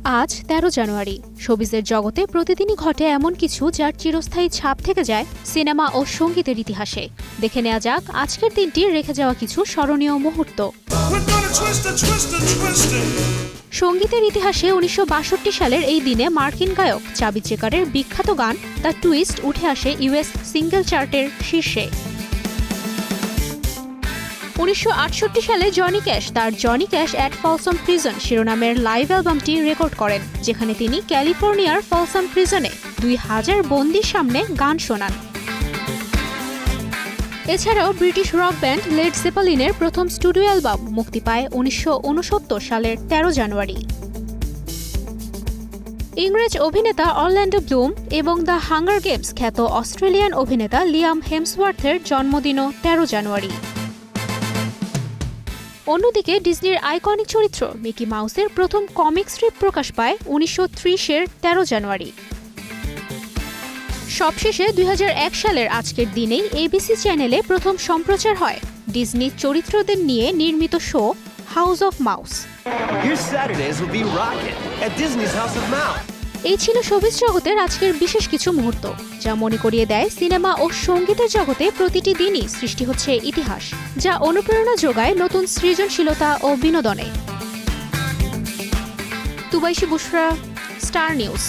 আজ ১৩ জানুয়ারি। শোবিজের জগতে প্রতিদিনই ঘটে এমন কিছু যার চিরস্থায়ী ছাপ থেকে যায় সিনেমা ও সঙ্গীতের ইতিহাসে। দেখে নেওয়া যাক আজকের দিনটি রেখে যাওয়া কিছু স্মরণীয় মুহূর্ত। সঙ্গীতের ইতিহাসে ১৯৬২ সালের এই দিনে মার্কিন গায়ক চাবি চেকারের বিখ্যাত গান দ্য টুইস্ট উঠে আসে ইউএস সিঙ্গেল চার্টের শীর্ষে। ১৯৬৮ সালে জনি ক্যাশ তার জনি ক্যাশ অ্যাট ফলসাম প্রিজন শিরোনামের লাইভ অ্যালবামটি রেকর্ড করেন, যেখানে তিনি ক্যালিফোর্নিয়ার ফলসাম প্রিজনে ২০০০ বন্দীর সামনে গান শোনান। এছাড়াও ব্রিটিশ রক ব্যান্ড লেড জেপালিনের প্রথম স্টুডিও অ্যালবাম মুক্তি পায় ১৯৬৯ সালের ১৩ জানুয়ারি। ইংরেজ অভিনেতা অরল্যান্ডো ব্লুম এবং দ্য হাঙ্গার গেমস খ্যাত অস্ট্রেলিয়ান অভিনেতা লিয়াম হেমসওয়ার্থের জন্মদিনও ১৩ জানুয়ারি। অন্যদিকে ডিজনির আইকনিক চরিত্র মিকি মাউসের প্রথম কমিক স্ট্রিপ প্রকাশ পায় ১৯৩০-এর ১৩ জানুয়ারি। সবশেষে ২০০১ সালের আজকের দিনেই এবিসি চ্যানেলে প্রথম সম্প্রচার হয় ডিজনি চরিত্রদের নিয়ে নির্মিত শো হাউস অফ মাউস। এই ছিল শোবিজ জগতের আজকের বিশেষ কিছু মুহূর্ত, যা মনে করিয়ে দেয় সিনেমা ও সঙ্গীতের জগতে প্রতিটি দিনই সৃষ্টি হচ্ছে ইতিহাস, যা অনুপ্রেরণা যোগায় নতুন সৃজনশীলতা ও বিনোদনে। তুবাইশি বুশরা, স্টার নিউজ।